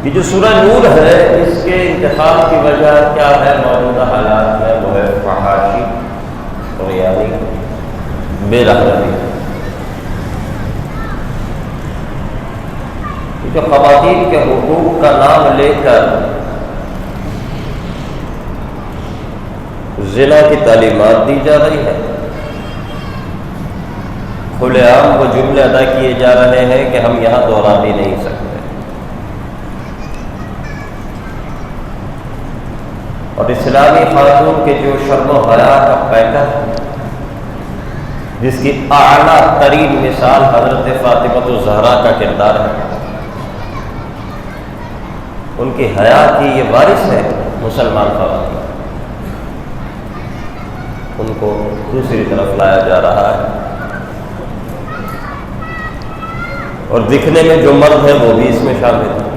یہ جو سورہ نور ہے اس کے انتخاب کی وجہ کیا ہے؟ موجودہ حالات میں وہ ہے فحاشی اور یعنی بے رحمتی. جو خواتین کے حقوق کا نام لے کر زنا کی تعلیمات دی جا رہی ہے، کھلے عام وہ جملے ادا کیے جا رہے ہیں کہ ہم یہاں دوہرا بھی نہیں سکتے. اور اسلامی خاتون کے جو شرم و حیا کا پیکر ہے، جس کی اعلیٰ ترین مثال حضرت فاطمہ الزہرا کا کردار ہے، ان کی حیا کی یہ وارث ہے مسلمان خواتین. ان کو دوسری طرف لایا جا رہا ہے، اور دکھنے میں جو مرد ہے وہ بھی اس میں شامل ہے.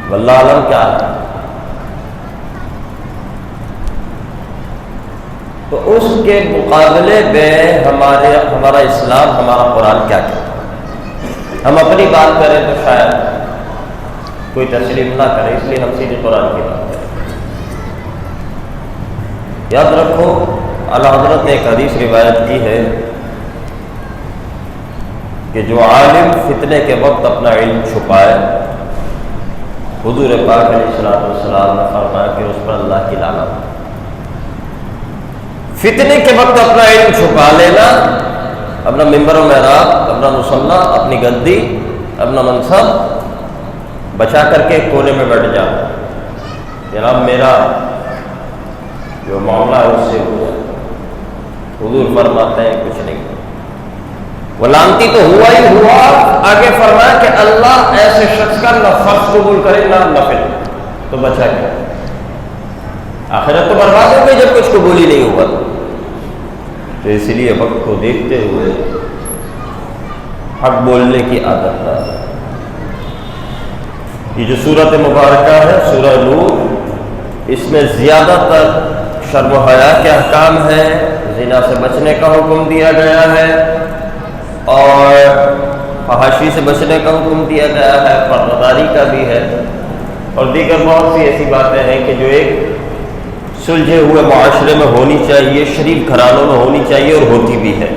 واللہ عالم کیا ہے. تو اس کے مقابلے میں ہمارا اسلام، ہمارا قرآن کیا کہتا ہے؟ ہم اپنی بات کریں تو شاید کوئی تسلیم نہ کرے، اس لیے ہم سیدھے قرآن کی بات کریں. یاد رکھو، اعلیٰ حضرت نے ایک حدیث روایت کی ہے کہ جو عالم فتنے کے وقت اپنا علم چھپائے، حضور پاک علیہ السلام نے فرمایا کہ اس پر اللہ کی لعنت. فتنے کے وقت اپنا علم چھپا لینا، اپنا ممبر و محراب، اپنا مصلی، اپنی گدی، اپنا منصب بچا کر کے کونے میں بیٹھ جا، جناب میرا جو معاملہ ہے اس سے ہو جائے. حضور فرماتے ہیں کچھ نہیں، وہ لعنتی تو ہوا ہی ہوا. آگے فرمایا کہ اللہ ایسے شخص کا نہ فرض قبول کرے نہ نفل، تو بچا کیا؟ آخرت تو برباد ہو گئی جب کچھ قبول ہی نہیں ہوا. تو اس لیے وقت کو دیکھتے ہوئے حق بولنے کی عادت نہ. یہ جو سورت مبارکہ ہے سورہ نور، اس میں زیادہ تر شرم و حیا کے احکام ہیں، زنا سے بچنے کا حکم دیا گیا ہے، اور فحاشی سے بچنے کا حکم دیا گیا ہے، پردہ کا بھی ہے، اور دیگر بہت سی ایسی باتیں ہیں کہ جو ایک سلجھے ہوئے معاشرے میں ہونی چاہیے، شریف گھرانوں میں ہونی چاہیے، اور ہوتی بھی ہے.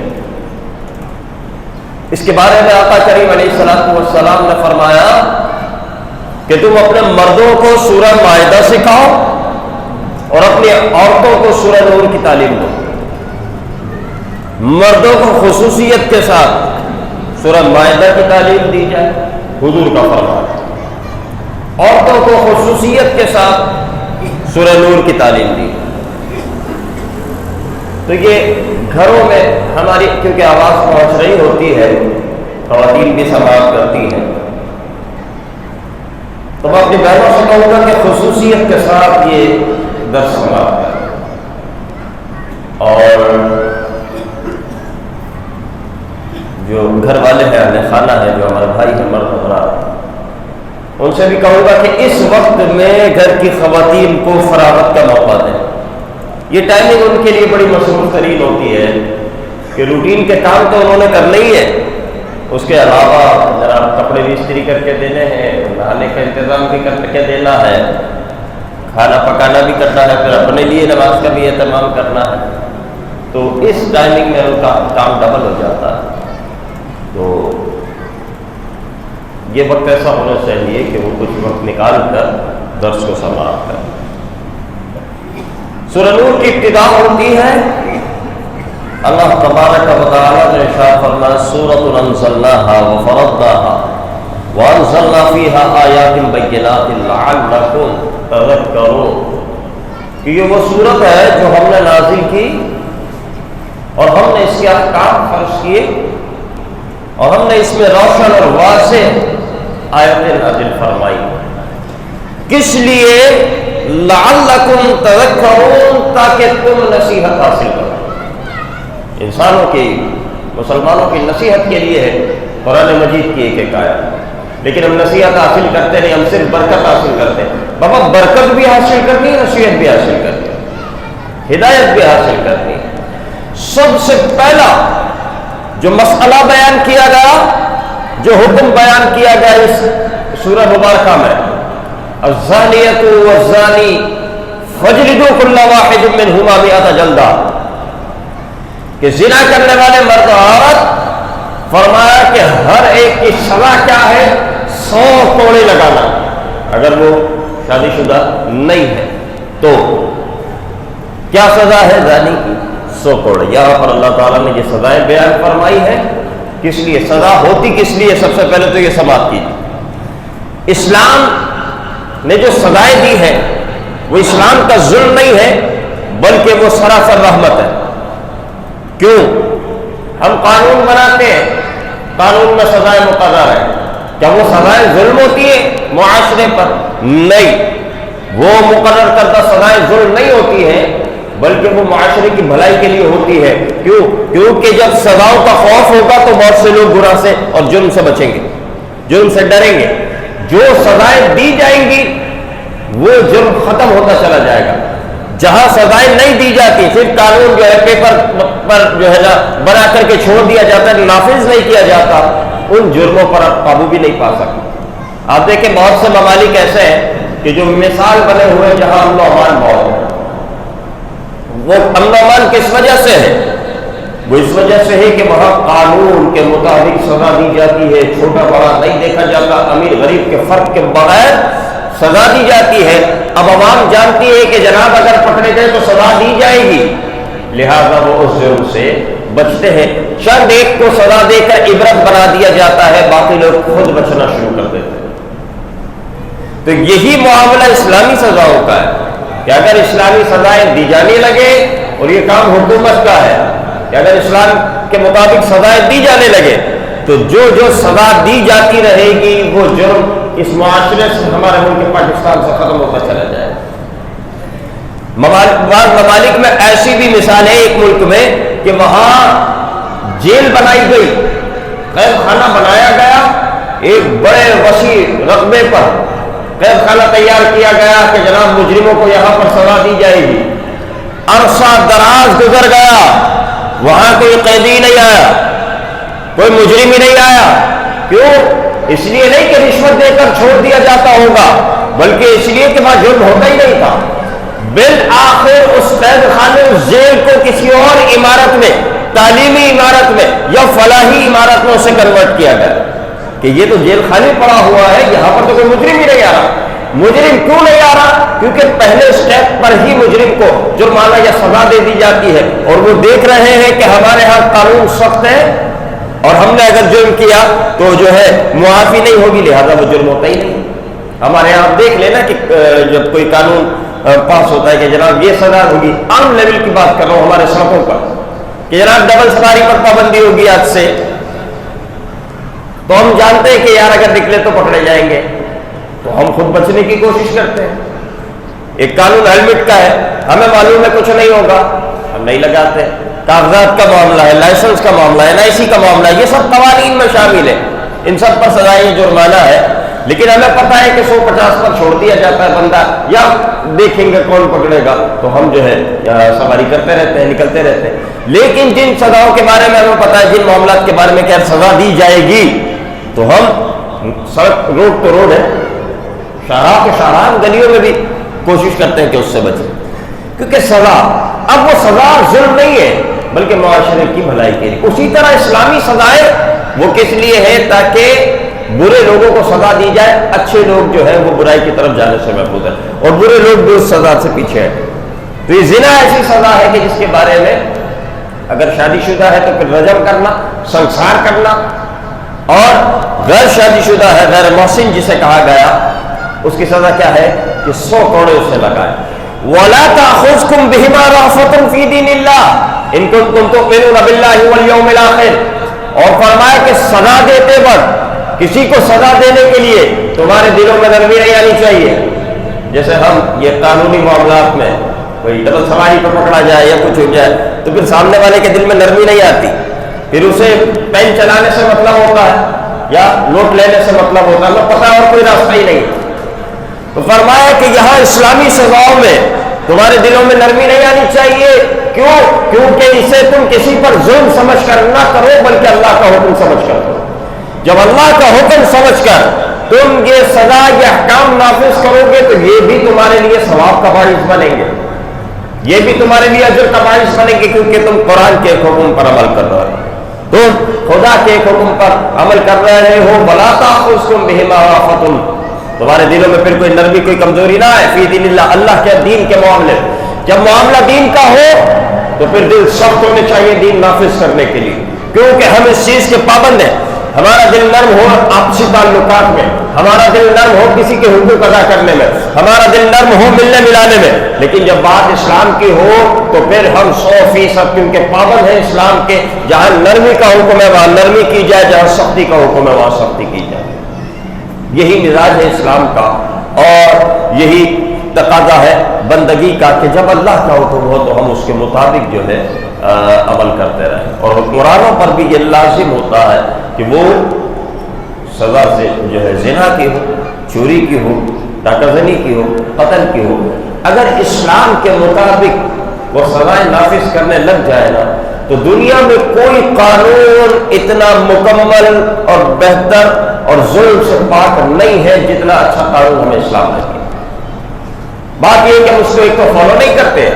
اس کے بارے میں آقا کریم علیہ السلام نے فرمایا کہ تم اپنے مردوں کو سورہ مائدہ سکھاؤ اور اپنی عورتوں کو سورہ نور کی تعلیم دو. مردوں کو خصوصیت کے ساتھ سورہ مائدہ کی تعلیم دی جائے، حضور کا فرمان. عورتوں کو خصوصیت کے ساتھ سورہ نور کی تعلیم دی. تو یہ گھروں میں ہماری کیونکہ آواز پہنچ رہی ہوتی ہے، خواتین بھی سماعت کرتی ہیں، تو میں اپنی بہنوں سے کہوں گا کہ خصوصیت کے ساتھ یہ درس سماعت کریں. اور جو گھر والے ہیں، اہل خانہ ہیں، جو ہمارے بھائی ہیں، مرد حضرات، ان سے بھی کہوں گا کہ اس وقت میں گھر کی خواتین کو فراغت کا موقع دیں. یہ ٹائمنگ ان کے لیے بڑی مصروف ترین ہوتی ہے کہ روٹین کے کام تو انہوں نے کرنے ہی ہے، اس کے علاوہ ذرا کپڑے بھی استری کر کے دینے ہیں، نہانے کا انتظام بھی کر کے دینا ہے، کھانا پکانا بھی کرنا ہے، پھر اپنے لیے نماز کا بھی اہتمام کرنا ہے. تو اس ٹائمنگ میں ان کا کام ڈبل ہو جاتا ہے. تو یہ وقت ایسا ہونا چاہیے کہ وہ کچھ وقت نکال کر درس کو سماعت کریں. سورہ نور کی ابتدا ہوتی ہے، اللہ تبارک و تعالیٰ نے ارشاد فرمایا سورۃ انزلناها وفرضناها وانزلنا فيها آیات بینات لعلکم تذکرون. کہ یہ وہ سورت ہے جو ہم نے نازل کی اور ہم نے اس کے احکام فرض کیے، اور ہم نے اس میں روشن اور واضح آیتیں نازل فرمائی. کس لیے؟ لعلکم تذکرون، تاکہ تم نصیحت حاصل کرو. انسانوں کی، مسلمانوں کی نصیحت کے لیے ہے قرآن مجید کی ایک آیت، لیکن ہم نصیحت حاصل کرتے نہیں، ہم صرف برکت حاصل کرتے ہیں. بابا برکت بھی حاصل کرنی ہے، نصیحت بھی حاصل کرنی ہے، ہدایت بھی حاصل کرنی ہے. سب سے پہلا جو مسئلہ بیان کیا گیا، جو حکم بیان کیا گیا اس سورہ مبارکہ میں الزانیۃ والزانی فاجلدوا کل واحد منہما مئۃ جلدہ کہ زنا کرنے والے مرد اور عورت فرمایا کہ ہر ایک کی سزا کیا ہے 100 کوڑے لگانا اگر وہ شادی شدہ نہیں ہے تو کیا سزا ہے زانی کی 100 کوڑے یہاں پر اللہ تعالیٰ نے یہ سزائیں بیان فرمائی ہے کس لیے سزا ہوتی کس لیے سب سے پہلے تو یہ سماعت کیجیے اسلام نے جو سزائیں دی ہے وہ اسلام کا ظلم نہیں ہے بلکہ وہ سراسر رحمت ہے کیوں ہم قانون بناتے ہیں قانون میں سزائیں مقرر ہیں کیا وہ سزائیں ظلم ہوتی ہیں معاشرے پر نہیں وہ مقرر کردہ سزائیں ظلم نہیں ہوتی ہیں بلکہ وہ معاشرے کی بھلائی کے لیے ہوتی ہے کیوں کیونکہ جب سزاؤں کا خوف ہوگا تو بہت سے لوگ گناہ سے اور جرم سے بچیں گے جرم سے ڈریں گے جو سزائیں دی جائیں گی وہ جرم ختم ہوتا چلا جائے گا جہاں سزائیں نہیں دی جاتی صرف قانون جو ہے پیپر پر جو ہے نا بنا کر کے چھوڑ دیا جاتا ہے نافذ نہیں کیا جاتا ان جرموں پر آپ قابو بھی نہیں پا سکتے آپ دیکھیں بہت سے ممالک ایسے ہیں کہ جو مثال بنے ہوئے جہاں امن و امان بہت ہے وہ امن و امان کس وجہ سے ہے وہ اس وجہ سے ہے کہ وہاں قانون کے مطابق سزا دی جاتی ہے چھوٹا بڑا نہیں دیکھا جاتا امیر غریب کے فرق کے بغیر سزا دی جاتی ہے اب عوام جانتی ہے کہ جناب اگر پکڑے گئے تو سزا دی جائے گی لہذا وہ اس جرم سے بچتے ہیں چند ایک کو سزا دے کر عبرت بنا دیا جاتا ہے باقی لوگ خود بچنا شروع کر دیتے ہیں تو یہی معاملہ اسلامی سزاؤں کا ہے کہ اگر اسلامی سزائیں دی جانے لگے اور یہ کام حکومت کا ہے کہ اگر اسلام کے مطابق سزائیں دی جانے لگے تو جو سزا دی جاتی رہے گی وہ جرم اس معاشرے سے ہمارے ملک پاکستان سے ختم ہوتا چلا جائے بعض ممالک میں ایسی بھی مثال ہے ایک ملک میں کہ وہاں جیل بنائی گئی قید خانہ بنایا گیا ایک بڑے وسیع رقبے پر قید خانہ تیار کیا گیا کہ جناب مجرموں کو یہاں پر سزا دی جائے گی عرصہ دراز گزر گیا وہاں کوئی قیدی نہیں آیا کوئی مجرم ہی نہیں آیا کیوں اس لیے نہیں کہ رشوت دے کر چھوڑ دیا جاتا ہوگا بلکہ اس لیے کہ وہاں جرم ہوتا ہی نہیں تھا بالآخر اس قید خانے اس جیل کو کسی اور عمارت میں تعلیمی عمارت میں یا فلاحی عمارت میں اسے کنورٹ کیا گیا کہ یہ تو جیل خانے پڑا ہوا ہے یہاں پر تو کوئی مجرم ہی نہیں آ رہا مجرم کیوں نہیں آ رہا کیونکہ پہلے اسٹیپ پر ہی مجرم کو جرمانہ یا سزا دے دی جاتی ہے اور وہ دیکھ رہے ہیں کہ ہمارے ہاں قانون سخت ہے اور ہم نے اگر جرم کیا تو جو ہے معافی نہیں ہوگی لہذا وہ جرم ہوتا ہی نہیں ہمارے یہاں آپ دیکھ لینا کہ جب کوئی قانون پاس ہوتا ہے کہ جناب یہ سزا ہوگی عام لیول کی بات کر رہا ہوں ہمارے سڑکوں پر کہ جناب ڈبل سواری پر پابندی ہوگی آج سے تو ہم جانتے ہیں کہ یار اگر نکلے تو پکڑے جائیں گے تو ہم خود بچنے کی کوشش کرتے ہیں ایک قانون ہیلمٹ کا ہے ہمیں معلوم ہے کچھ نہیں ہوگا ہم نہیں لگاتے کاغذات کا معاملہ ہے لائسنس کا معاملہ ہے LIC کا معاملہ ہے یہ سب قوانین میں شامل ہے ان سب پر سزائیں جرمانہ ہے لیکن ہمیں پتہ ہے کہ 150 پر چھوڑ دیا جاتا ہے بندہ یا دیکھیں گے کون پکڑے گا تو ہم جو ہے سواری کرتے رہتے ہیں نکلتے رہتے ہیں لیکن جن سزاؤں کے بارے میں ہمیں پتہ ہے جن معاملات کے بارے میں کیا سزا دی جائے گی تو ہم سڑک روڈ تو روڈ ہے شاہراہ کے شاہراہ گلیوں میں بھی کوشش کرتے ہیں کہ اس سے بچیں کیونکہ سزا اب وہ سزا ظلم نہیں ہے بلکہ معاشرے کی بھلائی کے لیے اسی طرح اسلامی سزائیں وہ کس لیے ہے تاکہ برے لوگوں کو سزا دی جائے اچھے لوگ جو ہے وہ برائی کی طرف جانے سے محفوظ ہیں اور برے لوگ بھی اس سزا سے پیچھے ہیں تو یہ زنا ایسی سزا ہے کہ جس کے بارے میں اگر شادی شدہ ہے تو پھر رجم کرنا سنسار کرنا اور غیر شادی شدہ ہے غیر محسن جسے کہا گیا اس کی سزا کیا ہے کہ 100 کوڑے اسے لگائے وَلَا تَأْخُذْكُمْ بِهِمَا رَأْفَةٌ فِي دِينِ اللَّهِ إِن كُنتُمْ تُؤْمِنُونَ بِاللَّهِ وَالْيَوْمِ الْآخِرِ اور فرمایا کہ سزا دیتے وقت کسی کو سزا دینے کے لیے تمہارے دلوں میں نرمی نہیں آنی چاہیے جیسے ہم یہ قانونی معاملات میں کوئی ڈبل سواری پہ پکڑا جائے یا کچھ ہو جائے تو پھر سامنے والے کے دل میں نرمی نہیں آتی پھر اسے پین چلانے سے مطلب ہوتا ہے یا نوٹ لینے سے مطلب ہوتا ہے ہمیں پتہ اور کوئی راستہ ہی نہیں تو فرمایا کہ یہاں اسلامی سزاؤں میں تمہارے دلوں میں نرمی نہیں آنی چاہیے کیوں کیونکہ اسے تم کسی پر ظلم سمجھ کر نہ کرو بلکہ اللہ کا حکم سمجھ کر کرو جب اللہ کا حکم سمجھ کر تم یہ سزا یہ احکام نافذ کرو گے تو یہ بھی تمہارے لیے ثواب کا باعث بنیں گے، یہ بھی تمہارے لیے اجر کا باعث بنیں گے، کیونکہ تم قرآن کے ایک حکم پر عمل کر رہے ہو، تم خدا کے ایک حکم پر عمل کر رہے ہو۔ وَلَا تَأْخُذْكُم بِهِمَا رَأْفَةٌ، تمہارے دلوں میں پھر کوئی نرمی کوئی کمزوری نہ ہے، فی دین اللہ، اللہ کے دین کے معاملے، جب معاملہ دین کا ہو تو پھر دل سخت ہونے چاہیے دین نافذ کرنے کے لیے، کیونکہ ہم اس چیز کے پابند ہیں۔ ہمارا دل نرم ہو آپسی تعلقات میں، ہمارا دل نرم ہو کسی کے حقوق ادا کرنے میں، ہمارا دل نرم ہو ملنے ملانے میں، لیکن جب بات اسلام کی ہو تو پھر ہم 100% کیونکہ پابند ہیں اسلام کے، جہاں نرمی کا حکم ہے وہاں نرمی کی جائے، جہاں سختی کا حکم ہے وہاں سختی کی جائے۔ یہی مزاج ہے اسلام کا، اور یہی تقاضا ہے بندگی کا کہ جب اللہ کا حکم ہو تو ہم اس کے مطابق جو ہے عمل کرتے رہیں، اور حکمرانوں پر بھی یہ لازم ہوتا ہے کہ وہ سزا سے جو ہے زنا کی ہو، چوری کی ہو، ڈاکہ زنی کی ہو، قتل کی ہو، اگر اسلام کے مطابق وہ سزائیں نافذ کرنے لگ جائے نا تو دنیا میں کوئی قانون اتنا مکمل اور بہتر اور ظلم سے پاک نہیں ہے جتنا اچھا قانون ہمیں اسلام نے کیا۔ بات یہ ہے کہ ہم اس کو ایک تو فالو نہیں کرتے،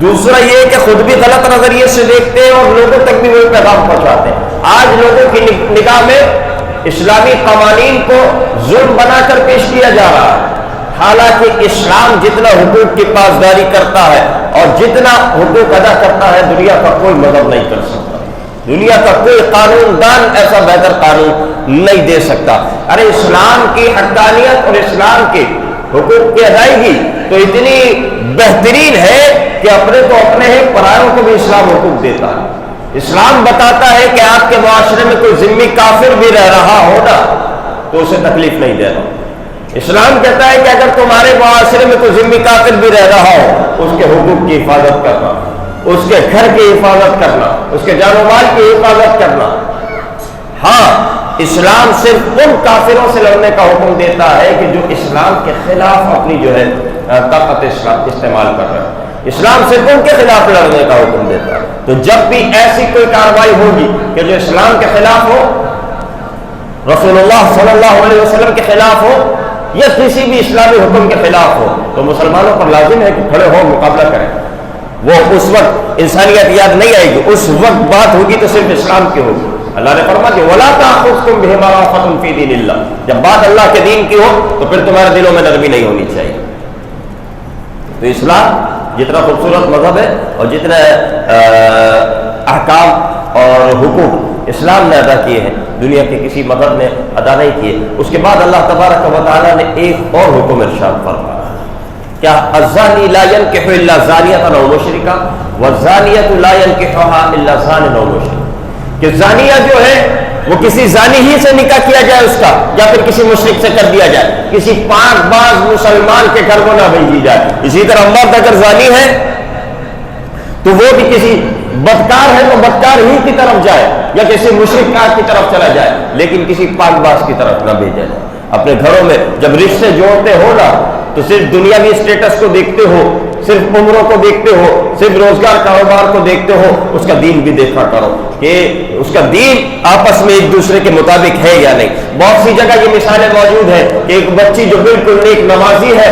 دوسرا یہ کہ خود بھی غلط نظریے سے دیکھتے ہیں اور لوگوں تک بھی وہی پیغام پہنچاتے ہیں۔ آج لوگوں کی نگاہ میں اسلامی قوانین کو ظلم بنا کر پیش کیا جا رہا ہے، حالانکہ اسلام جتنا حقوق کی پاسداری کرتا ہے اور جتنا حقوق ادا کرتا ہے دنیا کا کوئی مذہب نہیں کر سکتا، دنیا کا کوئی قانون دان ایسا بہتر قانون نہیں دے سکتا۔ ارے اسلام کی حقانیت اور اسلام کے حقوق کی ادائیگی تو اتنی بہترین ہے کہ اپنے تو اپنے ہیں، پرایوں کو بھی اسلام حقوق دیتا ہے۔ اسلام بتاتا ہے کہ آپ کے معاشرے میں کوئی ذمہ کافر بھی رہ رہا ہوگا تو اسے تکلیف نہیں دینا۔ اسلام کہتا ہے کہ اگر تمہارے معاشرے میں کوئی ذمہ کافر بھی رہ رہا ہو اس کے حقوق کی حفاظت کرنا، اس کے گھر کی حفاظت کرنا، اس کے جان و مال کی حفاظت کرنا۔ ہاں، اسلام صرف ان کافروں سے لڑنے کا حکم دیتا ہے کہ جو اسلام کے خلاف اپنی جو ہے طاقت استعمال کر رہے ہیں، اسلام صرف ان کے خلاف لڑنے کا حکم دیتا ہے۔ تو جب بھی ایسی کوئی کارروائی ہوگی کہ جو اسلام کے خلاف ہو، رسول اللہ صلی اللہ علیہ وسلم کے خلاف ہو یا کسی بھی اسلامی حکم کے خلاف ہو تو مسلمانوں پر لازم ہے کہ کھڑے ہو مقابلہ کریں۔ وہ اس وقت انسانیت یاد نہیں آئے گی، اس وقت بات ہوگی تو صرف اسلام کی ہوگی۔ اللہ نے فرمایا کہ وَلَا تَأْخُذْكُم بِهِمَا رَأْفَةٌ فِي دِينِ اللَّهِ، جب بات اللہ کے دین کی ہو تو پھر تمہارے دلوں میں نرمی نہیں ہونی چاہیے۔ تو اسلام جتنا خوبصورت مذہب ہے اور جتنا احکام اور حقوق اسلام نے ادا کیے ہیں دنیا کے کسی مذہب نے ادا نہیں کیے۔ اس کے بعد اللہ تبارک و تعالیٰ نے ایک اور حکم ارشاد فرمایا، کیا الزانی لا ينکح الا زانیۃ او مشرکہ والزانیۃ لا ينکحها الا زان او مشرک، کہ زانیہ جو ہے وہ کسی زانی ہی سے نکاح کیا جائے اس کا، یا پھر کسی مشرک سے کر دیا جائے، کسی پاک باز مسلمان کے گھر کو نہ بھیجی جائے۔ اسی طرح مرد اگر زانی ہے تو وہ بھی کسی بدکار ہے تو بدکار ہی کی طرف جائے یا کسی مشرک کار کی طرف چلا جائے، لیکن کسی پاک باز کی طرف نہ بھیجا جائے۔ اپنے گھروں میں جب رشتے جوڑتے ہو نا تو صرف دنیاوی اسٹیٹس کو دیکھتے ہو، صرف عمروں کو دیکھتے ہو، صرف روزگار کاروبار کو دیکھتے ہو، اس کا دین بھی دیکھا کرو کہ اس کا دین آپس میں ایک دوسرے کے مطابق ہے یا نہیں۔ بہت سی جگہ یہ مثالیں موجود ہیں کہ ایک بچی جو بالکل نیک نمازی ہے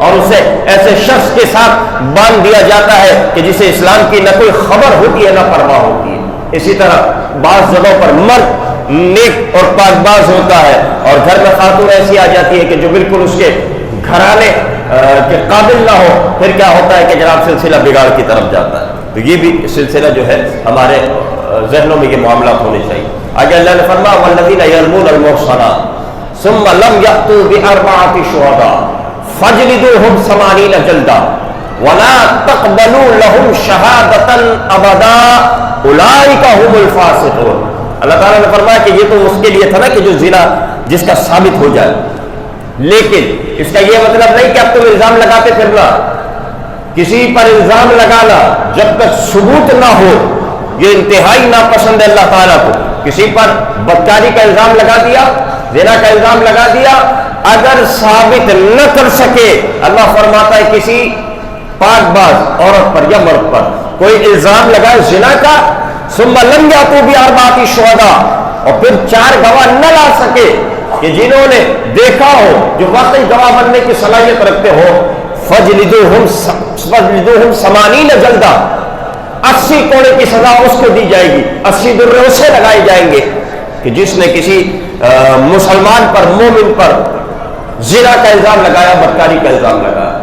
اور اسے ایسے شخص کے ساتھ باندھ دیا جاتا ہے کہ جسے اسلام کی نہ کوئی خبر ہوتی ہے نہ پرواہ ہوتی ہے۔ اسی طرح بعض جگہوں پر مرد نیک اور پاک باز ہوتا ہے اور گھر میں خاتون ایسی آ جاتی ہے کہ جو بالکل اس کے گھرانے کے قابل نہ ہو، پھر کیا ہوتا ہے کہ جناب سلسلہ بگاڑ کی طرف جاتا ہے۔ تو یہ بھی سلسلہ جو ہے ہمارے ذہنوں میں یہ معاملات ہونے چاہیے۔ آگے اللہ نے فرمایا والذین یرمون المحصنات ثم لم یأتوا بأربعۃ شہداء فاجلدوہم 80 جلدہ ولا تقبلوا لهم شہادۃ ابدا اولئک هم الفاسقون۔ اللہ تعالیٰ نے فرمایا کہ یہ تو اس کے لیے تھا نا کہ جو زنا جس کا ثابت ہو جائے، لیکن اس کا یہ مطلب نہیں کہ اب تم الزام لگاتے پھرنا، کسی پر الزام لگانا جب تک ثبوت نہ ہو یہ انتہائی ناپسند ہے اللہ تعالیٰ کو۔ کسی پر بدکاری کا الزام لگا دیا، زنا کا الزام لگا دیا، اگر ثابت نہ کر سکے، اللہ فرماتا ہے کسی پاک باز عورت پر یا مرد پر کوئی الزام لگائے زنا کا، ثم لم یأتوا بأربعۃ شہداء، اور پھر 4 گواہ نہ لا سکے، کہ جنہوں نے دیکھا ہو، جو واقعی گواہ بننے کی صلاحیت رکھتے ہو، فَجْلِدُوهُمْ 80 جلدہ، 80 کوڑے کی سزا اس کو دی جائے گی، 80 درے اسے لگائے جائیں گے کہ جس نے کسی مسلمان پر، مومن پر زنا کا الزام لگایا، بدکاری کا الزام لگایا۔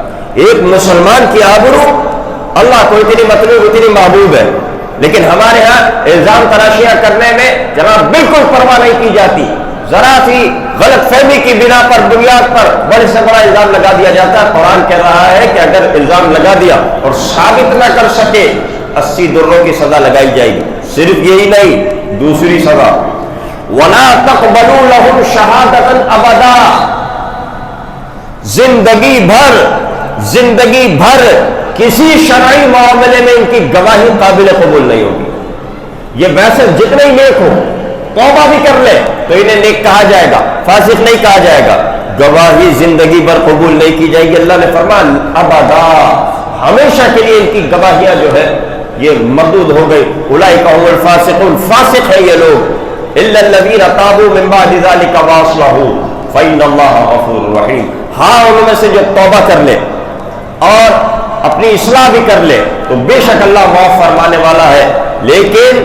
ایک مسلمان کی آبرو اللہ کو اتنی مطلوب، اتنی محبوب ہے، لیکن ہمارے ہاں الزام تراشیاں کرنے میں جناب بالکل پرواہ نہیں کی جاتی۔ ذرا سی غلط فہمی کی بنا پر، بنیاد پر بڑے سے بڑا الزام لگا دیا جاتا ہے۔ قرآن کہہ رہا ہے کہ اگر الزام لگا دیا اور ثابت نہ کر سکے، 80 دروں کی سزا لگائی جائے گی۔ صرف یہی نہیں، دوسری سزا وَلَا تَقْبَلُوا لَهُمْ شَهَادَةً أَبَدًا، زندگی بھر کسی شرعی معاملے میں ان کی گواہی قابل قبول نہیں ہوگی۔ یہ ویسے جتنے ہی نیک ہو، توبہ بھی کر لے تو انہیں نیک کہا جائے گا، فاسق نہیں کہا جائے گا، گواہی زندگی بھر قبول نہیں کی جائے گی۔ اللہ نے فرمایا ابدا، ہمیشہ کے لیے ان کی گواہیاں جو ہے یہ مردود ہو گئی۔ اولئک هم الفاسقون، فاسق ہے یہ لوگ۔ الا الذین تابوا من بعد ذلك واصلحوا فإن الله غفور رحیم، ہاں ان میں سے جو توبہ کر لے اور اپنی اصلاح بھی کر لے تو بے شک اللہ معاف فرمانے والا ہے، لیکن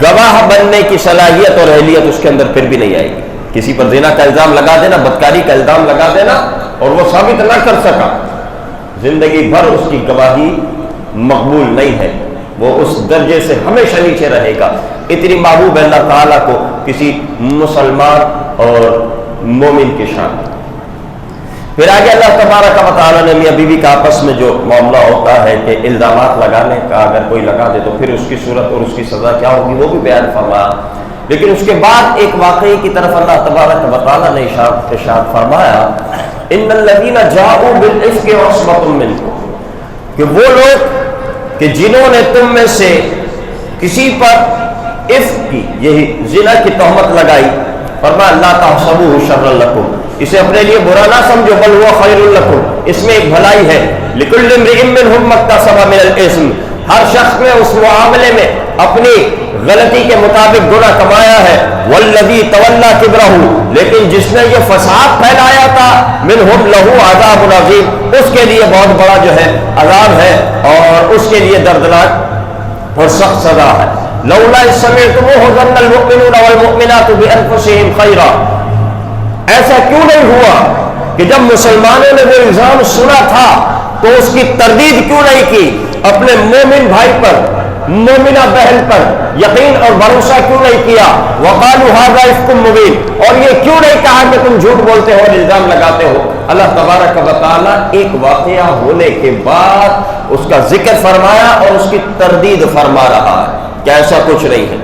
گواہ بننے کی صلاحیت اور اہلیت اس کے اندر پھر بھی نہیں آئے گی۔ کسی پر زنا کا الزام لگا دینا، بدکاری کا الزام لگا دینا اور وہ ثابت نہ کر سکا، زندگی بھر اس کی گواہی مقبول نہیں ہے، وہ اس درجے سے ہمیشہ نیچے رہے گا۔ اتنی محبوب ہے اللہ تعالیٰ کو کسی مسلمان اور مومن کی شان۔ پھر آگے اللہ تبارک و تعالیٰ نے میاں بیوی کا آپس میں جو معاملہ ہوتا ہے کہ الزامات لگانے کا، اگر کوئی لگا دے تو پھر اس کی صورت اور اس کی سزا کیا ہوگی وہ بھی بیان فرمایا۔ لیکن اس کے بعد ایک واقعے کی طرف اللہ تبارک و تعالیٰ نے ارشاد فرمایا ان الذین جاءوا بالافک عصبۃ منکم، کہ وہ لوگ کہ جنہوں نے تم میں سے کسی پر افک کی، یہی زنا کی تہمت لگائی، فرمایا لا تحسبوه شرا لکم، اسے اپنے لیے برا نہ سمجھو، بل هو خیر لکم، اس میں ایک بھلائی ہے۔ لکل امرئ منهم ما اکتسب من الاثم، ہر شخص نے اس معاملے میں اپنی غلطی کے مطابق گناہ کمایا ہے۔ والذی تولی کبرہ، لیکن جس نے یہ فساد پھیلایا تھا، منہم لہ عذاب عظیم، اس کے لیے بہت بڑا جو ہے عذاب ہے اور اس کے لیے دردناک اور سخت سزا ہے۔ لولا اذ سمعتموہ ظن المؤمنون والمؤمنات بانفسہم خیرا، ایسا کیوں نہیں ہوا کہ جب مسلمانوں نے وہ الزام سنا تھا تو اس کی تردید کیوں نہیں کی، اپنے مومن بھائی پر، مومنہ بہن پر یقین اور بھروسہ کیوں نہیں کیا؟ وقالوا ھذا افک مبین، اور یہ کیوں نہیں کہا کہ تم جھوٹ بولتے ہو اور الزام لگاتے ہو؟ اللہ تبارک و تعالیٰ ایک واقعہ ہونے کے بعد اس کا ذکر فرمایا اور اس کی تردید فرما رہا ہے کہ ایسا کچھ نہیں ہے۔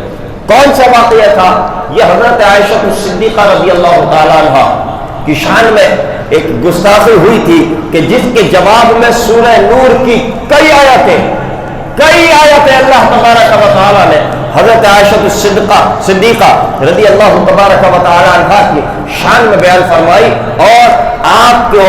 کون سا واقعہ تھا؟ یہ حضرت عائشہ صدیقہ رضی اللہ تعالیٰ عنہ کی شان میں ایک گستاخی ہوئی تھی کہ جس کے جواب میں سورہ نور کی کئی آیتیں اللہ تبارک و تعالیٰ نے حضرت عائشہ صدیقہ رضی اللہ تبارک و تعالیٰ عنہ کی شان میں بیان فرمائی اور آپ کو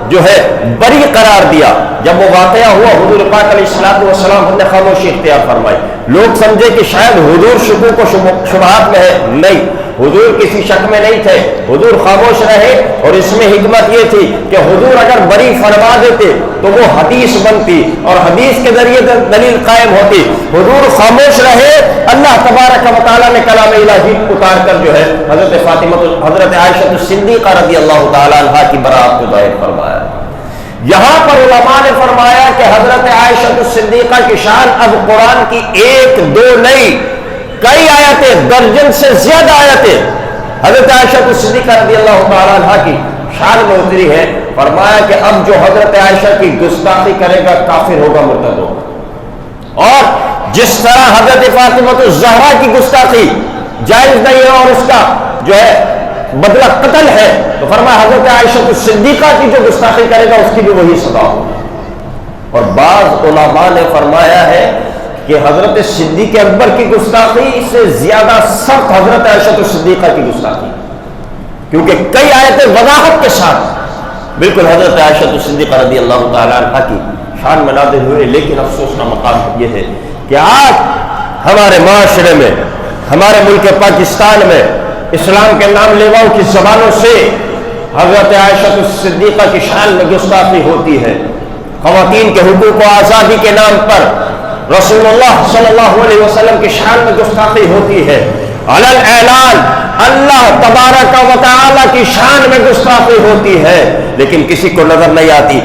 جو ہے بری قرار دیا۔ جب وہ واقعہ ہوا حضور پاک علیہ السلام نے خاموشی اختیار فرمائی۔ لوگ سمجھے کہ شاید حضور شکوک و شبہات میں ہے، نہیں، حضور کسی شک میں نہیں تھے، حضور خاموش رہے اور اس میں حکمت یہ تھی کہ حضور اگر بری فرما دیتے تو وہ حدیث بنتی اور حدیث کے ذریعے دلیل قائم ہوتی۔ حضور خاموش رہے، اللہ تبارک و تعالیٰ نے کلام الہی اتار کر جو ہے حضرت عائشہ صدیقہ رضی اللہ تعالیٰ عنہ کی برات کو ظاہر فرمایا۔ یہاں پر علماء نے فرمایا کہ حضرت عائشہ صدیقہ کی شان اب قرآن کی ایک دو نہیں، کئی آیتیں، درجن سے زیادہ آیتیں حضرت عائشہ صدیقہ رضی اللہ تعالیٰ عنہ کی شان میں اتری ہے۔ فرمایا کہ اب جو حضرت عائشہ کی گستاخی کرے گا کافر ہوگا، مرتد ہوگا، اور جس طرح حضرت فاطمہ الزہرا کی گستاخی جائز نہیں ہے اور اس کا جو ہے بدلہ قتل ہے، تو فرمایا حضرت عائشہ صدیقہ کی جو گستاخی کرے گا اس کی بھی وہی سزا ہوگی۔ اور بعض علماء نے فرمایا ہے کہ حضرت صدیق اکبر کی گستاخی سے زیادہ سخت حضرت عائشہ صدیقہ کی گستاخی، کیونکہ کئی آیتیں وضاحت کے ساتھ بالکل حضرت عائشہ صدیقہ رضی اللہ تعالیٰ عنہ کی شان میں نازل ہوئے۔ لیکن افسوس کا مقام یہ ہے کہ آج ہمارے معاشرے میں، ہمارے ملک پاکستان میں اسلام کے نام لیواؤں کی زبانوں سے حضرت عائشہ صدیقہ کی شان میں گستاخی ہوتی ہے، خواتین کے حقوق و آزادی کے نام پر رسول اللہ صلی اللہ علیہ وسلم کی شان میں گستاخی ہوتی ہے، علل اعلان اللہ تبارک و تعالی کی شان میں گستاخی ہوتی ہے، لیکن کسی کو نظر نہیں آتی،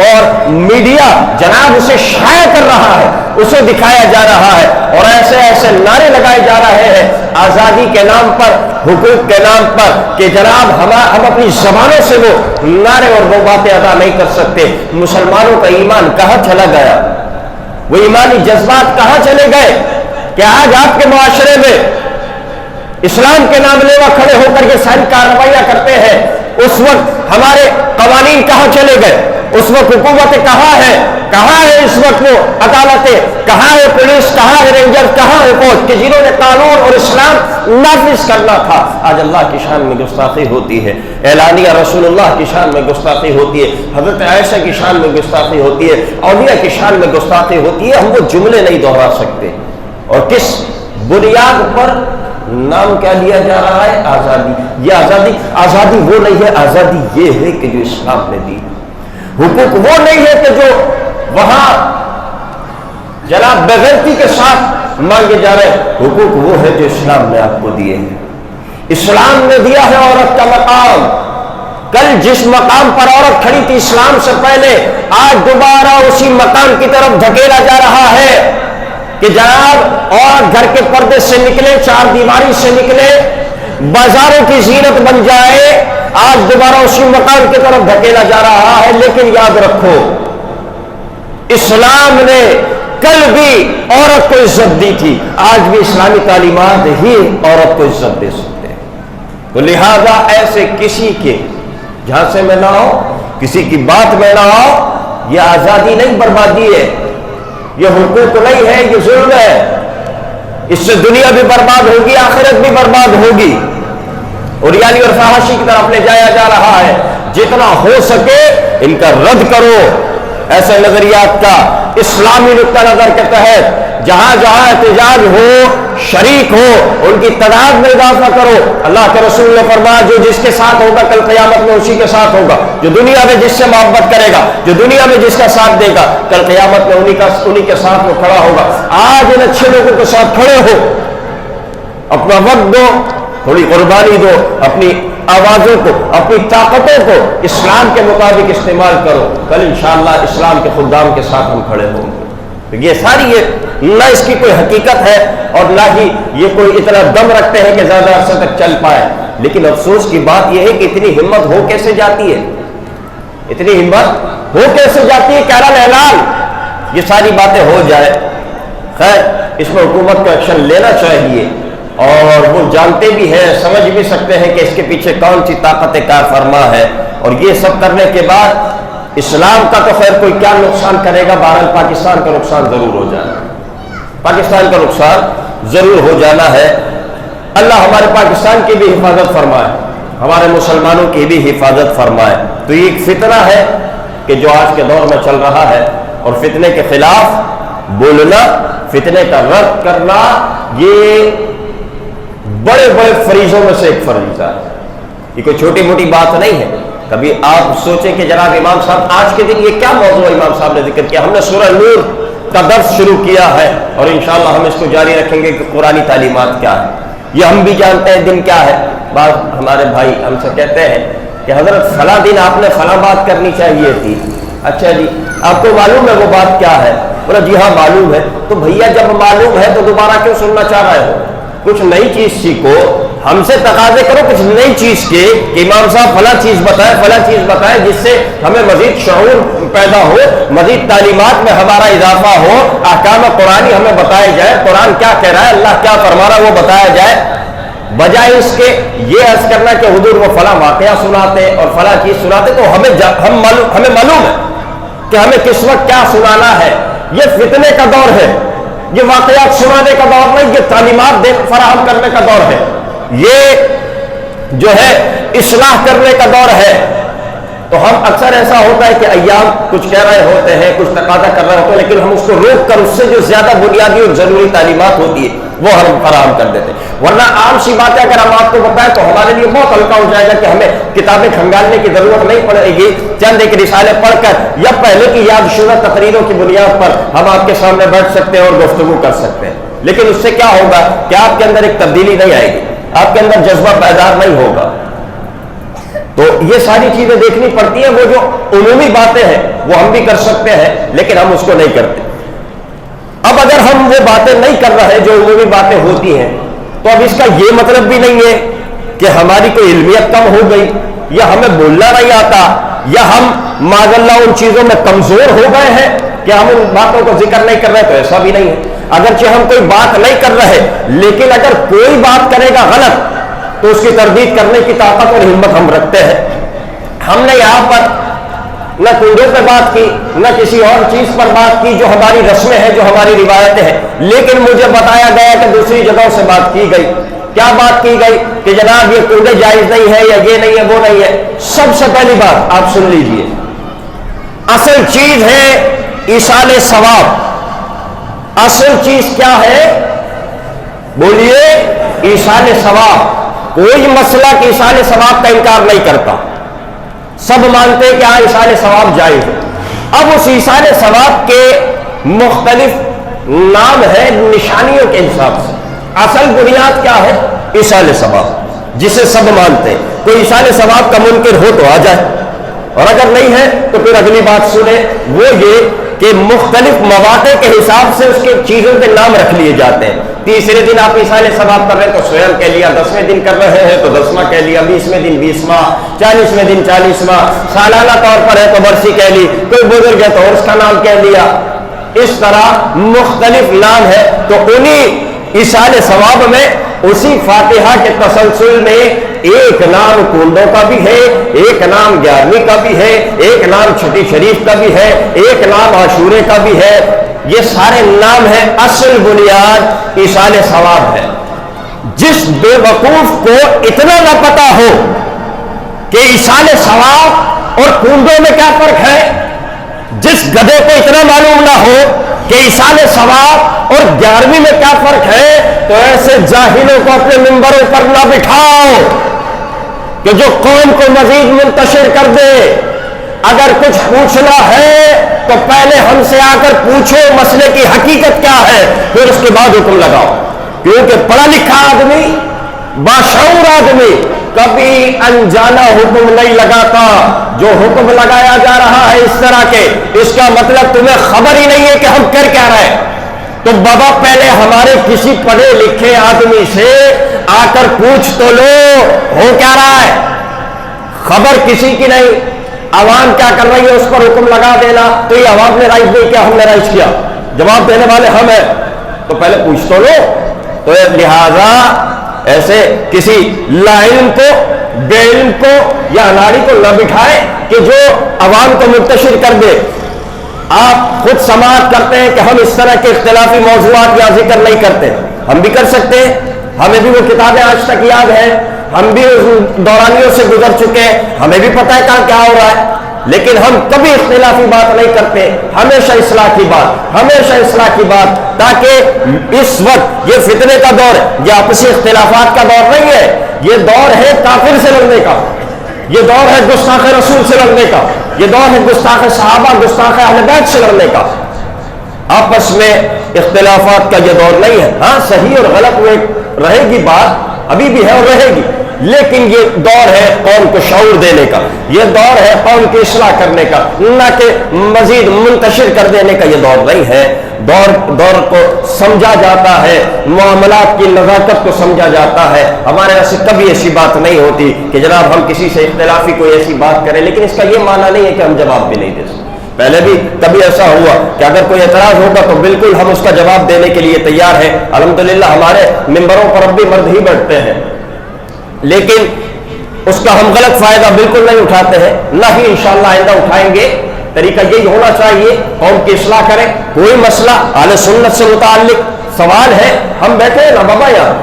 اور میڈیا جناب اسے شائع کر رہا ہے، اسے دکھایا جا رہا ہے، اور ایسے ایسے نعرے لگائے جا رہے ہیں آزادی کے نام پر، حقوق کے نام پر، کہ جناب ہم اپنی زبانوں سے وہ نعرے اور وہ باتیں ادا نہیں کر سکتے۔ مسلمانوں کا ایمان کہاں چلا گیا؟ وہ ایمانی جذبات کہاں چلے گئے کہ آج آپ کے معاشرے میں اسلام کے نام لیوا کھڑے ہو کر کے ساری کارروائیاں کرتے ہیں؟ اس وقت ہمارے قوانین کہاں چلے گئے؟ اس وقت حکومتیں کہاں ہے؟ کہاں ہے اس وقت وہ عدالتیں؟ کہاں ہے پولیس؟ کہاں ہے رینجر؟ کہاں ہے فوج کہ جنہوں نے قانون اور اسلام نافذ کرنا تھا؟ آج اللہ کی شان میں گستاخی ہوتی ہے، اعلانیہ رسول اللہ کی شان میں گستاخی ہوتی ہے، حضرت عائشہ کی شان میں گستاخی ہوتی ہے، اولیاء کی شان میں گستاخی ہوتی ہے۔ ہم وہ جملے نہیں دہرا سکتے، اور کس بنیاد پر نام کیا لیا جا رہا ہے؟ آزادی۔ یہ آزادی وہ نہیں ہے، آزادی یہ ہے کہ جو اسلام نے دی، حقوق وہ نہیں ہے کہ جو وہاں جناب بغیرتی کے ساتھ مانگے جا رہے ہیں، حقوق وہ ہے جو اسلام نے آپ کو دیے ہیں۔ اسلام نے دیا ہے عورت کا مقام، کل جس مقام پر عورت کھڑی تھی اسلام سے پہلے، آج دوبارہ اسی مقام کی طرف دھکیلا جا رہا ہے کہ جناب اور گھر کے پردے سے نکلے، چار دیواری سے نکلے، بازاروں کی زینت بن جائے، آج دوبارہ اسی مقام کی طرف دھکیلا جا رہا ہے۔ لیکن یاد رکھو، اسلام نے کل بھی عورت کو عزت دی تھی، آج بھی اسلامی تعلیمات ہی عورت کو عزت دے سکتے ہیں۔ تو لہذا ایسے کسی کے جھانسے میں نہ ہو، کسی کی بات میں نہ ہو۔ یہ آزادی نہیں، بربادی ہے، یہ حقوق نہیں ہے، یہ ظلم ہے۔ اس سے دنیا بھی برباد ہوگی، آخرت بھی برباد ہوگی، اور یعنی اور فحاشی کی طرف لے جایا جا رہا ہے۔ جتنا ہو سکے ان کا رد کرو، ایسے نظریات کا اسلامی نقطہ نظر کے تحت جہاں جہاں احتجاج ہو، شریک ہو، ان کی تعداد میں اضافہ کرو۔ اللہ کے رسول نے فرمایا جو جس کے ساتھ ہوگا کل قیامت میں اسی کے ساتھ ہوگا، جو دنیا میں جس سے محبت کرے گا، جو دنیا میں جس کا ساتھ دے گا، کل قیامت میں انہی کے ساتھ وہ کھڑا ہوگا۔ آج ان اچھے لوگوں کے ساتھ کھڑے ہو، اپنا وقت دو، تھوڑی قربانی دو، اپنی آوازوں کو، اپنی طاقتوں کو اسلام کے مطابق استعمال کرو، کل انشاءاللہ اسلام کے خدام کے ساتھ ہم کھڑے ہوں گے۔ یہ ساری نہ اس کی کوئی حقیقت ہے اور نہ ہی یہ کوئی اتنا دم رکھتے ہیں کہ زیادہ عرصے تک چل پائے، لیکن افسوس کی بات یہ ہے کہ اتنی ہمت ہو کیسے جاتی ہے، اتنی ہمت ہو کیسے جاتی ہے کہ اعلان یہ ساری باتیں ہو جائے۔ خیر، اس میں حکومت کو ایکشن لینا چاہیے، اور وہ جانتے بھی ہیں، سمجھ بھی سکتے ہیں کہ اس کے پیچھے کون سی طاقت کار فرما ہے، اور یہ سب کرنے کے بعد اسلام کا تو خیر کوئی کیا نقصان کرے گا، بہرحال پاکستان کا نقصان ضرور ہو جانا ہے، پاکستان کا نقصان ضرور ہو جانا ہے۔ اللہ ہمارے پاکستان کی بھی حفاظت فرمائے، ہمارے مسلمانوں کی بھی حفاظت فرمائے۔ تو یہ ایک فتنہ ہے کہ جو آج کے دور میں چل رہا ہے، اور فتنے کے خلاف بولنا، فتنے کا رد کرنا، یہ بڑے بڑے فریضوں میں سے ایک فریضہ ہے، یہ کوئی چھوٹی موٹی بات نہیں ہے۔ کبھی آپ سوچیں کہ جناب امام صاحب آج کے دن یہ کیا موضوع امام صاحب نے ذکر کیا، ہم نے سورہ نور کا درس شروع کیا ہے، اور انشاءاللہ ہم اس کو جاری رکھیں گے کہ قرآنی تعلیمات کیا ہے، یہ ہم بھی جانتے ہیں دن کیا ہے۔ بعض ہمارے بھائی ہم سے کہتے ہیں کہ حضرت فلاں دن آپ نے فلاں بات کرنی چاہیے تھی۔ اچھا جی، آپ کو معلوم ہے وہ بات کیا ہے؟ بولا جی ہاں معلوم ہے۔ تو بھیا جب معلوم ہے تو دوبارہ کیوں سننا چاہ رہے ہو؟ کچھ نئی چیز سیکھو، ہم سے تقاضے کرو کچھ نئی چیز کے، کہ امام صاحب فلاں چیز بتائے، فلاں چیز بتائے، جس سے ہمیں مزید شعور پیدا ہو، مزید تعلیمات میں ہمارا اضافہ ہو، احکام قرآنی ہمیں بتائے جائے، قرآن کیا کہہ رہا ہے، اللہ کیا فرما رہا ہے وہ بتایا جائے، بجائے اس کے یہ عرض کرنا کہ حضور وہ فلاں واقعہ سناتے اور فلاں چیز سناتے، تو ہمیں معلوم ہے کہ ہمیں کس وقت کیا سنانا ہے۔ یہ فتنے کا دور ہے، یہ واقعات سنانے کا دور نہیں، یہ تعلیمات فراہم کرنے کا دور ہے، یہ جو ہے اصلاح کرنے کا دور ہے۔ تو ہم اکثر ایسا ہوتا ہے کہ ایام کچھ کہہ رہے ہوتے ہیں، کچھ تقاضا کر رہے ہوتے ہیں، لیکن ہم اس کو روک کر اس سے جو زیادہ بنیادی اور ضروری تعلیمات ہوتی ہے وہ ہم فراہم کر دیتے ہیں۔ ورنہ عام سی باتیں اگر ہم آپ کو بتائیں تو ہمارے لیے بہت ہلکا ہو جائے گا کہ ہمیں کتابیں کھنگالنے کی ضرورت نہیں پڑے گی، چند ایک رسالے پڑھ کر یا پہلے کی یاد شدہ تقریروں کی بنیاد پر ہم آپ کے سامنے بیٹھ سکتے ہیں اور گفتگو کر سکتے ہیں، لیکن اس سے کیا ہوگا کہ آپ کے اندر ایک تبدیلی نہیں آئے گی، آپ کے اندر جذبہ پیدار نہیں ہوگا۔ تو یہ ساری چیزیں دیکھنی پڑتی ہیں، وہ جو عمومی باتیں ہیں وہ ہم بھی کر سکتے ہیں لیکن ہم اس کو نہیں کرتے۔ اب اگر ہم وہ باتیں نہیں کر رہے جو عمومی باتیں ہوتی ہیں تو اب اس کا یہ مطلب بھی نہیں ہے کہ ہماری کوئی علمیت کم ہو گئی یا ہمیں بولنا نہیں آتا یا ہم معاذ اللہ ان چیزوں میں کمزور ہو گئے ہیں کہ ہم ان باتوں کو ذکر نہیں کر رہے، تو ایسا بھی نہیں ہے۔ اگرچہ ہم کوئی بات نہیں کر رہے لیکن اگر کوئی بات کرے گا غلط تو اس کی تردید کرنے کی طاقت اور ہمت ہم رکھتے ہیں۔ ہم نے یہاں پر نہ کنڈوں پہ بات کی نہ کسی اور چیز پر بات کی جو ہماری رسمیں ہیں، جو ہماری روایتیں ہیں، لیکن مجھے بتایا گیا کہ دوسری جگہوں سے بات کی گئی۔ کیا بات کی گئی کہ جناب یہ کنڈے جائز نہیں ہے یا یہ نہیں ہے وہ نہیں ہے۔ سب سے پہلی بات آپ سن لیجئے، اصل چیز ہے ایصال ثواب۔ اصل چیز کیا ہے بولیے؟ ایصال ثواب۔ کوئی مسئلہ کہ ایصال ثواب کا انکار نہیں کرتا، سب مانتے ہیں کہ ہاں ایصال ثواب جائز ہے۔ اب اس ایصال ثواب کے مختلف نام ہے نشانیوں کے حساب سے۔ اصل بنیاد کیا ہے؟ ایصال ثواب، جسے سب مانتے ہیں۔ کوئی ایصال ثواب کا منکر ہو تو آ جائے، اور اگر نہیں ہے تو پھر اگلی بات سنیں، وہ یہ کہ مختلف مواقع کے حساب سے اس کے چیزوں کے نام رکھ لیے جاتے ہیں۔ تیسرے دن آپ ایصال ثواب کر رہے ہیں تو سویم کہہ لیا، 10ویں دن کر رہے ہیں تو 10واں کہہ لیا، 20ویں دن 20واں، 40ویں دن 40واں، سالانہ طور پر ہے تو برسی کہہ لی، کوئی بزرگ ہے تو اس کا نام کہہ لیا۔ اس طرح مختلف نام ہے، تو انہی ایصال ثواب میں اسی فاتحہ کے تسلسل میں ایک نام کنڈوں کا بھی ہے، ایک نام 11ویں کا بھی ہے، ایک نام چھٹی شریف کا بھی ہے، ایک نام عاشورے کا بھی ہے۔ یہ سارے نام ہیں، اصل بنیاد ایصال ثواب ہے۔ جس بے وقوف کو اتنا نہ پتا ہو کہ ایصال ثواب اور کنڈوں میں کیا فرق ہے، جس گدھے کو اتنا معلوم نہ ہو کہ ایصال ثواب اور 11ویں میں کیا فرق ہے، تو ایسے جاہلوں کو اپنے ممبروں پر نہ بٹھاؤ کہ جو قوم کو مزید منتشر کر دے۔ اگر کچھ پوچھنا ہے تو پہلے ہم سے آ کر پوچھو مسئلے کی حقیقت کیا ہے، پھر اس کے بعد حکم لگاؤ، کیونکہ پڑھا لکھا آدمی، باشعور آدمی کبھی انجانا حکم نہیں لگاتا۔ جو حکم لگایا جا رہا ہے اس طرح کے، اس کا مطلب تمہیں خبر ہی نہیں ہے کہ ہم کر کیا رہے ہیں۔ تو بابا پہلے ہمارے کسی پڑھے لکھے آدمی سے آ کر پوچھ تو لو ہو کیا رہا ہے، خبر کسی کی نہیں۔ عوام کیا کر رہی ہے اس پر حکم لگا دینا، تو یہ عوام نے رائج نہیں کیا، ہم نے رائج کیا، جواب دینے والے ہم ہیں، تو پہلے پوچھ تو لو۔ تو لہذا ایسے کسی لا علم کو، بے علم کو یا اناڑی کو نہ بٹھائے کہ جو عوام کو منتشر کر دے۔ آپ خود سماعت کرتے ہیں کہ ہم اس طرح کے اختلافی موضوعات یا ذکر نہیں کرتے، ہم بھی کر سکتے ہیں، ہمیں بھی وہ کتابیں آج تک یاد ہیں، ہم بھی اس دورانیوں سے گزر چکے ہیں، ہمیں بھی پتہ ہے کہاں کیا ہو رہا ہے، لیکن ہم کبھی اختلافی بات نہیں کرتے، ہمیشہ اصلاح کی بات، ہمیشہ اصلاح کی بات، تاکہ اس وقت یہ فتنے کا دور ہے، یہ آپسی اختلافات کا دور نہیں ہے، یہ دور ہے کافر سے لڑنے کا، یہ دور ہے گستاخ رسول سے لڑنے کا، یہ دور ہے گستاخ صحابہ، گستاخ اہل بیت سے لڑنے کا۔ آپس میں اختلافات کا یہ دور نہیں ہے۔ ہاں صحیح اور غلط میں رہے گی بات، ابھی بھی ہے اور رہے گی، لیکن یہ دور ہے قوم کو شعور دینے کا، یہ دور ہے قوم کی اصلاح کرنے کا، نہ کہ مزید منتشر کر دینے کا۔ یہ دور نہیں ہے، دور کو سمجھا جاتا ہے، معاملات کی نزاکت کو سمجھا جاتا ہے۔ ہمارے یہاں سے کبھی ایسی بات نہیں ہوتی کہ جناب ہم کسی سے اختلافی کوئی ایسی بات کریں، لیکن اس کا یہ معنی نہیں ہے کہ ہم جواب بھی نہیں دے سکتے۔ پہلے بھی کبھی ایسا ہوا کہ اگر کوئی اعتراض ہوگا تو بالکل ہم اس کا جواب دینے کے لیے تیار ہیں۔ الحمدللہ ہمارے ممبروں پر اب بھی مرد ہی بیٹھتے ہیں، لیکن اس کا ہم غلط فائدہ بالکل نہیں اٹھاتے ہیں، نہ ہی انشاءاللہ آئندہ اٹھائیں گے۔ طریقہ یہی ہونا چاہیے، قوم کی اصلاح کریں۔ کوئی مسئلہ اہل سنت سے متعلق سوال ہے، ہم بیٹھے ہیں نا بابا یہاں،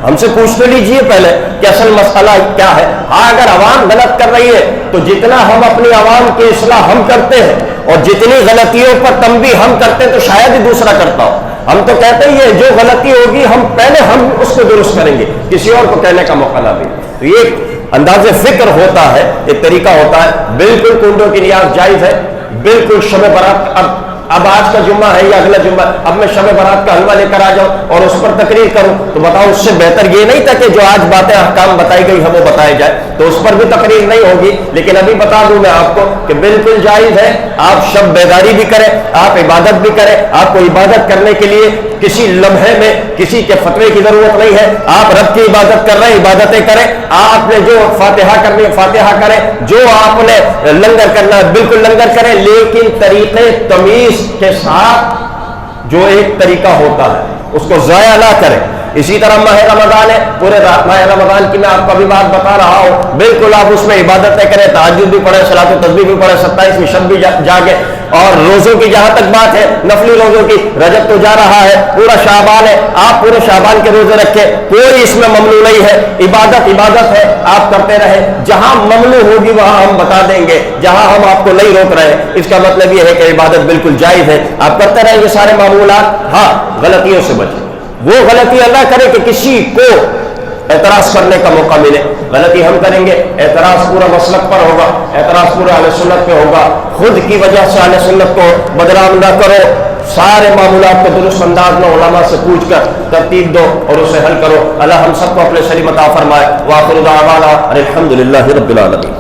ہم سے پوچھ تو لیجئے پہلے کہ اصل مسئلہ کیا ہے۔ ہاں اگر عوام غلط کر رہی ہے تو جتنا ہم اپنی عوام کی اصلاح ہم کرتے ہیں اور جتنی غلطیوں پر تنبیہ ہم کرتے ہیں تو شاید ہی دوسرا کرتا ہو۔ ہم تو کہتے ہی ہیں جو غلطی ہوگی پہلے ہم اس کو درست کریں گے، کسی اور کو کہنے کا موقع نہ دیں۔ تو یہ انداز فکر ہوتا ہے، ایک طریقہ ہوتا ہے۔ بالکل کنڈوں کی نیاز جائز ہے، بالکل شب برات اب آج کا جمعہ ہے یا اگلا جمعہ، اب میں شب برات کا حلوہ لے کر آ جاؤں اور اس پر تقریر کروں تو بتاؤ اس سے بہتر یہ نہیں تھا کہ جو آج باتیں احکام بتائی گئی ہے وہ بتائے جائے، تو اس پر بھی تقریر نہیں ہوگی۔ لیکن ابھی بتا دوں میں آپ کو کہ بالکل جائز ہے، آپ شب بیداری بھی کریں، آپ عبادت بھی کریں۔ آپ کو عبادت کرنے کے لیے کسی لمحے میں کسی کے فتوے کی ضرورت نہیں ہے، آپ رب کی عبادت کر رہے ہیں، عبادتیں کریں۔ آپ نے جو فاتحہ کرنی ہے فاتحہ کریں، جو آپ نے لنگر کرنا ہے بالکل لنگر کریں، لیکن طریقے تمیز کے ساتھ جو ایک طریقہ ہوتا ہے اس کو ضائع نہ کریں۔ اسی طرح ماہ رمضان ہے، پورے ماہ رمضان کی میں آپ کو ابھی بات بتا رہا ہوں، بالکل آپ اس میں عبادتیں کریں، تہجد بھی پڑھیں، صلاۃ و تسبیح بھی پڑھیں، 27ویں شب بھی جاگے۔ اور روزوں کی جہاں تک بات ہے، نفلی روزوں کی، رجب تو جا رہا ہے، پورا شعبان ہے، آپ پورے شعبان کے روزے رکھیں، کوئی اس میں ممنوع نہیں ہے۔ عبادت ہے، آپ کرتے رہیں، جہاں ممنوع ہوگی وہاں ہم بتا دیں گے، جہاں ہم آپ کو نہیں روک رہے ہیں۔ اس کا مطلب یہ ہے کہ عبادت بالکل جائز ہے، آپ کرتے رہیں یہ سارے معمولات۔ ہاں، غلطیوں سے بچیں، وہ غلطی اللہ کرے کہ کسی کو اعتراض کرنے کا موقع ملے۔ غلطی ہم کریں گے، اعتراض پورا مسلک پر ہوگا، اعتراض پورا اہل سنت پہ ہوگا، خود کی وجہ سے اہل سنت کو بدنام نہ کرو۔ سارے معاملات کو درست انداز میں علماء سے پوچھ کر ترتیب دو اور اسے حل کرو۔ اللہ ہم سب کو اپنے شریعت عطا فرمائے۔ وآخر دعوانا الحمدللہ رب العالمین۔